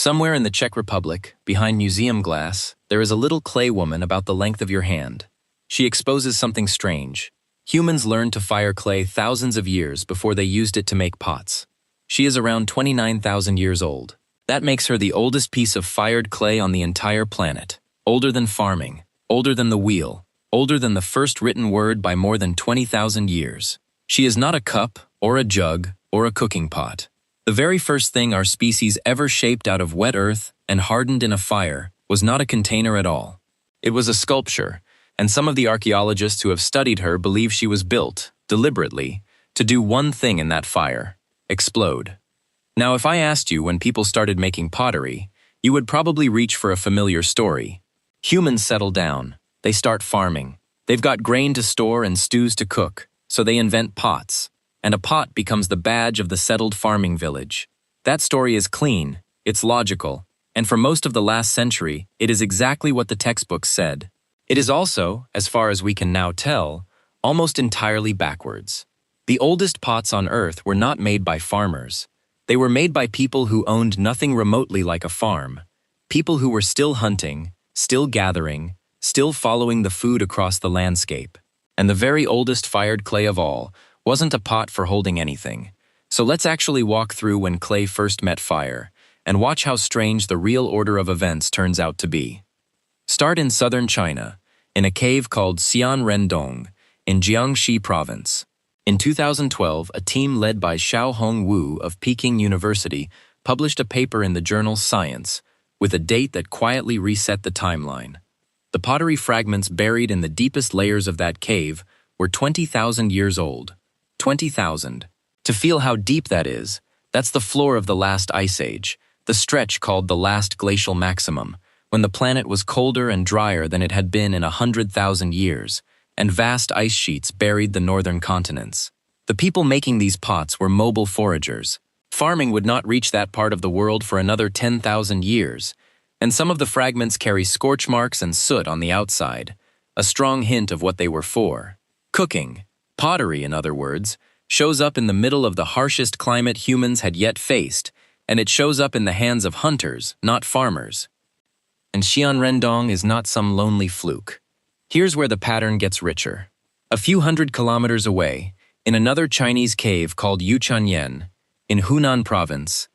Somewhere in the Czech Republic, behind museum glass, there is a little clay woman about the length of your hand. She exposes something strange. Humans learned to fire clay thousands of years before they used it to make pots. She is around 29,000 years old. That makes her the oldest piece of fired clay on the entire planet. Older than farming, older than the wheel, older than the first written word by more than 20,000 years. She is not a cup, or a jug, or a cooking pot. The very first thing our species ever shaped out of wet earth and hardened in a fire was not a container at all. It was a sculpture, and some of the archaeologists who have studied her believe she was built, deliberately, to do one thing in that fire: explode. Now, if I asked you when people started making pottery, you would probably reach for a familiar story. Humans settle down. They start farming. They've got grain to store and stews to cook, so they invent pots. And a pot becomes the badge of the settled farming village. That story is clean, it's logical, and for most of the last century, it is exactly what the textbooks said. It is also, as far as we can now tell, almost entirely backwards. The oldest pots on Earth were not made by farmers. They were made by people who owned nothing remotely like a farm. People who were still hunting, still gathering, still following the food across the landscape. And the very oldest fired clay of all wasn't a pot for holding anything. So let's actually walk through when clay first met fire, and watch how strange the real order of events turns out to be. Start in southern China, in a cave called Xianrendong, in Jiangxi province. In 2012, a team led by Xiaohong Wu of Peking University published a paper in the journal Science, with a date that quietly reset the timeline. The pottery fragments buried in the deepest layers of that cave were 20,000 years old. 20,000. To feel how deep that is, that's the floor of the last ice age, the stretch called the last glacial maximum, when the planet was colder and drier than it had been in 100,000 years, and vast ice sheets buried the northern continents. The people making these pots were mobile foragers. Farming would not reach that part of the world for another 10,000 years, and some of the fragments carry scorch marks and soot on the outside, a strong hint of what they were for. Cooking, pottery in other words, shows up in the middle of the harshest climate humans had yet faced, and it shows up in the hands of hunters, not farmers. And Xianrendong is not some lonely fluke. Here's where the pattern gets richer. A few hundred kilometers away, in another Chinese cave called Yuchanyan, in Hunan province,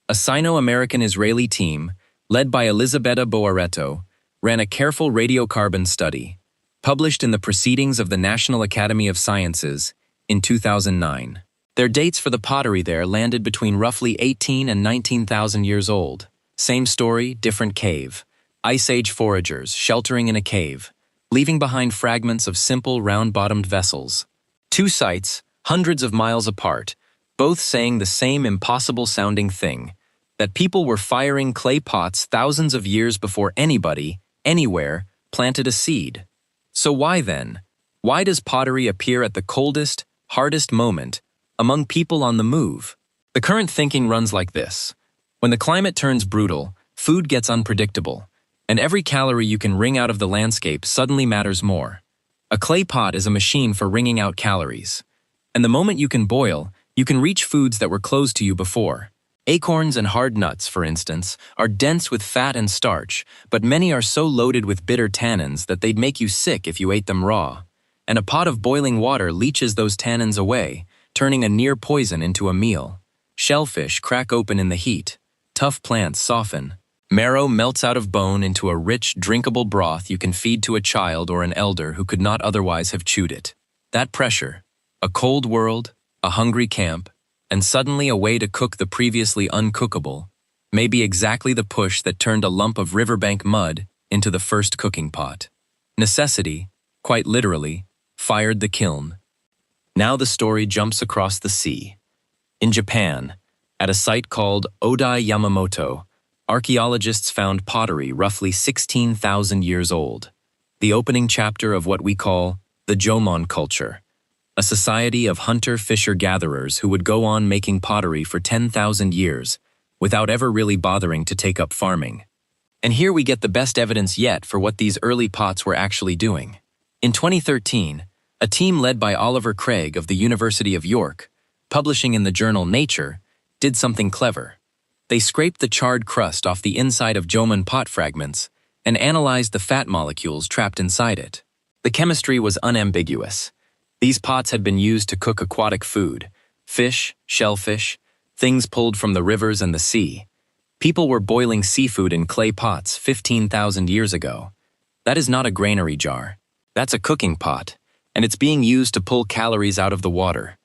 a Sino-American-Israeli team, led by Elisabetta Boaretto, ran a careful radiocarbon study, published in the Proceedings of the National Academy of Sciences in 2009. Their dates for the pottery there landed between roughly 18 and 19,000 years old. Same story, different cave. Ice Age foragers sheltering in a cave, leaving behind fragments of simple round-bottomed vessels. Two sites, hundreds of miles apart, both saying the same impossible-sounding thing, that people were firing clay pots thousands of years before anybody, anywhere, planted a seed. So why then? Why does pottery appear at the coldest, hardest moment among people on the move? The current thinking runs like this. When the climate turns brutal, food gets unpredictable, and every calorie you can wring out of the landscape suddenly matters more. A clay pot is a machine for wringing out calories. And the moment you can boil, you can reach foods that were closed to you before. Acorns and hard nuts, for instance, are dense with fat and starch, but many are so loaded with bitter tannins that they'd make you sick if you ate them raw. And a pot of boiling water leaches those tannins away, turning a near poison into a meal. Shellfish crack open in the heat. Tough plants soften. Marrow melts out of bone into a rich, drinkable broth you can feed to a child or an elder who could not otherwise have chewed it. That pressure, a cold world, a hungry camp, and suddenly a way to cook the previously uncookable, may be exactly the push that turned a lump of riverbank mud into the first cooking pot. Necessity, quite literally, fired the kiln. Now the story jumps across the sea. In Japan, at a site called Odai Yamamoto, archaeologists found pottery roughly 16,000 years old, the opening chapter of what we call the Jomon culture, a society of hunter-fisher-gatherers who would go on making pottery for 10,000 years without ever really bothering to take up farming. And here we get the best evidence yet for what these early pots were actually doing. In 2013, a team led by Oliver Craig of the University of York, publishing in the journal Nature, did something clever. They scraped the charred crust off the inside of Jomon pot fragments and analyzed the fat molecules trapped inside it. The chemistry was unambiguous. These pots had been used to cook aquatic food, fish, shellfish, things pulled from the rivers and the sea. People were boiling seafood in clay pots 15,000 years ago. That is not a granary jar. That's a cooking pot, and it's being used to pull calories out of the water.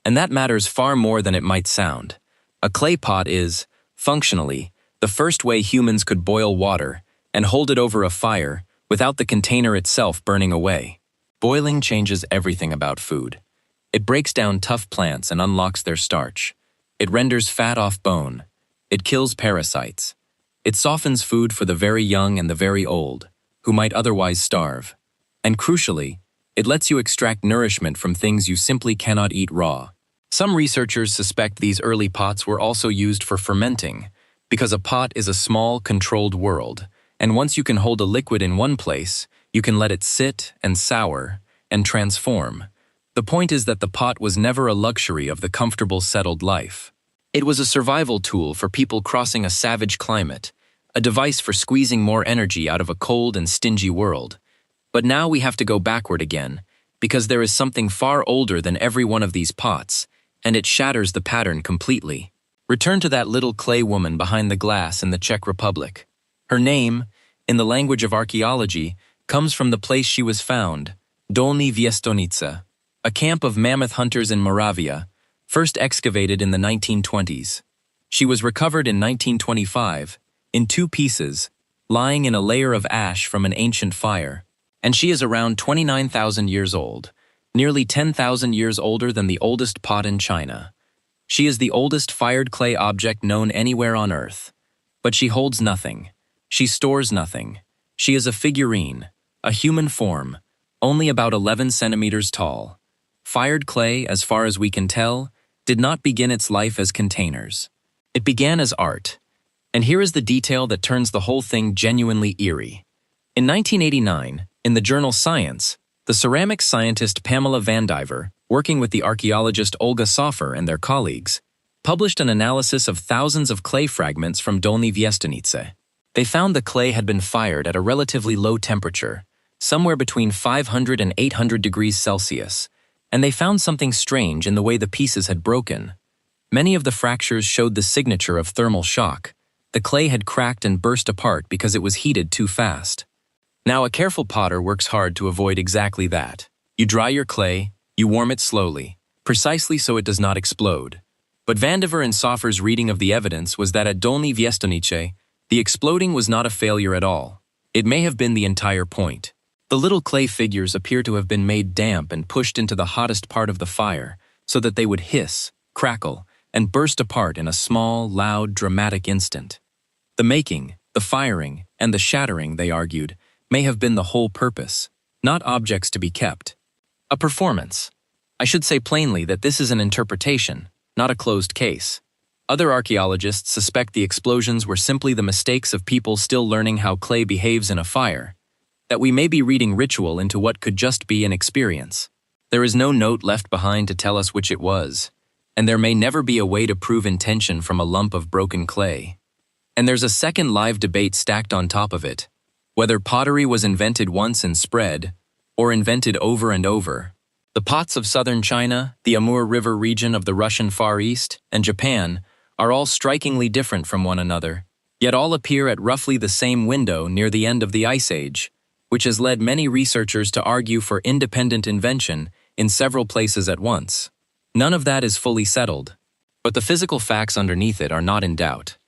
And that matters far more than it might sound. A clay pot is, functionally, the first way humans could boil water and hold it over a fire without the container itself burning away. Boiling changes everything about food. It breaks down tough plants and unlocks their starch. It renders fat off bone. It kills parasites. It softens food for the very young and the very old, who might otherwise starve. And crucially, it lets you extract nourishment from things you simply cannot eat raw. Some researchers suspect these early pots were also used for fermenting, because a pot is a small, controlled world, and once you can hold a liquid in one place, you can let it sit and sour and transform. The point is that the pot was never a luxury of the comfortable, settled life. It was a survival tool for people crossing a savage climate, a device for squeezing more energy out of a cold and stingy world. But now we have to go backward again, because there is something far older than every one of these pots, and it shatters the pattern completely. Return to that little clay woman behind the glass in the Czech Republic. Her name, in the language of archaeology, comes from the place she was found, Dolní Věstonice, a camp of mammoth hunters in Moravia, first excavated in the 1920s. She was recovered in 1925, in 2 pieces, lying in a layer of ash from an ancient fire, and she is around 29,000 years old, nearly 10,000 years older than the oldest pot in China. She is the oldest fired clay object known anywhere on Earth. But she holds nothing. She stores nothing. She is a figurine, a human form, only about 11 centimeters tall. Fired clay, as far as we can tell, did not begin its life as containers. It began as art. And here is the detail that turns the whole thing genuinely eerie. In 1989, in the journal Science, the ceramics scientist Pamela Vandiver, working with the archaeologist Olga Soffer and their colleagues, published an analysis of thousands of clay fragments from Dolní Věstonice. They found the clay had been fired at a relatively low temperature, somewhere between 500 and 800 degrees Celsius, and they found something strange in the way the pieces had broken. Many of the fractures showed the signature of thermal shock. The clay had cracked and burst apart because it was heated too fast. Now, a careful potter works hard to avoid exactly that. You dry your clay, you warm it slowly, precisely so it does not explode. But Vandiver and Soffer's reading of the evidence was that at Dolní Věstonice, the exploding was not a failure at all. It may have been the entire point. The little clay figures appear to have been made damp and pushed into the hottest part of the fire so that they would hiss, crackle, and burst apart in a small, loud, dramatic instant. The making, the firing, and the shattering, they argued, may have been the whole purpose, not objects to be kept. A performance. I should say plainly that this is an interpretation, not a closed case. Other archaeologists suspect the explosions were simply the mistakes of people still learning how clay behaves in a fire, that we may be reading ritual into what could just be an experience. There is no note left behind to tell us which it was, and there may never be a way to prove intention from a lump of broken clay. And there's a second live debate stacked on top of it, whether pottery was invented once and spread, or invented over and over. The pots of southern China, the Amur River region of the Russian Far East, and Japan are all strikingly different from one another, yet all appear at roughly the same window near the end of the Ice Age, which has led many researchers to argue for independent invention in several places at once. None of that is fully settled, but the physical facts underneath it are not in doubt.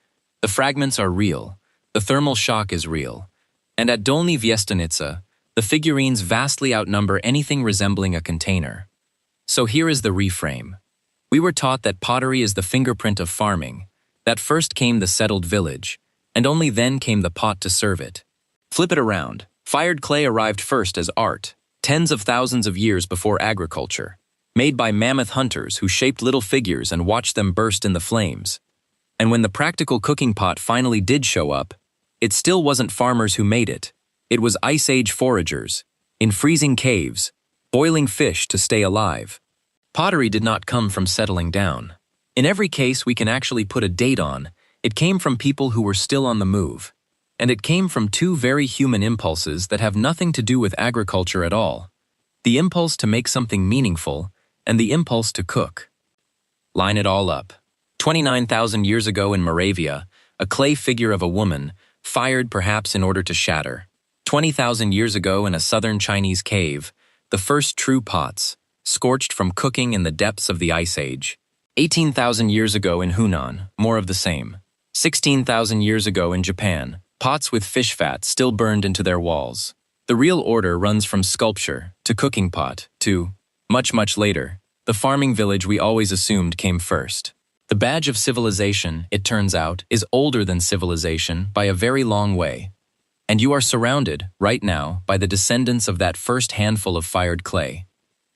The fragments are real, the thermal shock is real, and at Dolní Věstonice, the figurines vastly outnumber anything resembling a container. So here is the reframe. We were taught that pottery is the fingerprint of farming, that first came the settled village, and only then came the pot to serve it. Flip it around. Fired clay arrived first as art, tens of thousands of years before agriculture, made by mammoth hunters who shaped little figures and watched them burst in the flames. And when the practical cooking pot finally did show up, it still wasn't farmers who made it. It was Ice Age foragers, in freezing caves, boiling fish to stay alive. Pottery did not come from settling down. In every case we can actually put a date on, It came from people who were still on the move. And it came from two very human impulses that have nothing to do with agriculture at all. The impulse to make something meaningful and the impulse to cook. Line it all up. 29,000 years ago in Moravia, a clay figure of a woman, fired perhaps in order to shatter. 20,000 years ago in a southern Chinese cave, the first true pots, scorched from cooking in the depths of the Ice Age. 18,000 years ago in Hunan, more of the same. 16,000 years ago in Japan, pots with fish fat still burned into their walls. The real order runs from sculpture to cooking pot to, much later, the farming village we always assumed came first. The badge of civilization, it turns out, is older than civilization by a very long way. And you are surrounded, right now, by the descendants of that first handful of fired clay.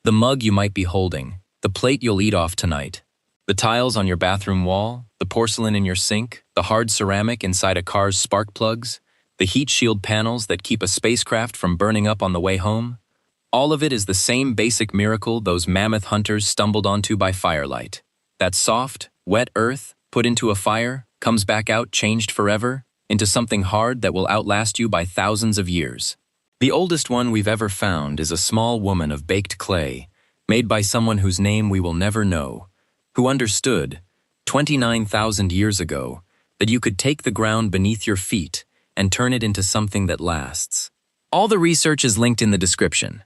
The mug you might be holding, the plate you'll eat off tonight, the tiles on your bathroom wall, the porcelain in your sink, the hard ceramic inside a car's spark plugs, the heat shield panels that keep a spacecraft from burning up on the way home. All of it is the same basic miracle those mammoth hunters stumbled onto by firelight. That soft, wet earth, put into a fire, comes back out changed forever, into something hard that will outlast you by thousands of years. The oldest one we've ever found is a small woman of baked clay, made by someone whose name we will never know, who understood, 29,000 years ago, that you could take the ground beneath your feet and turn it into something that lasts. All the research is linked in the description.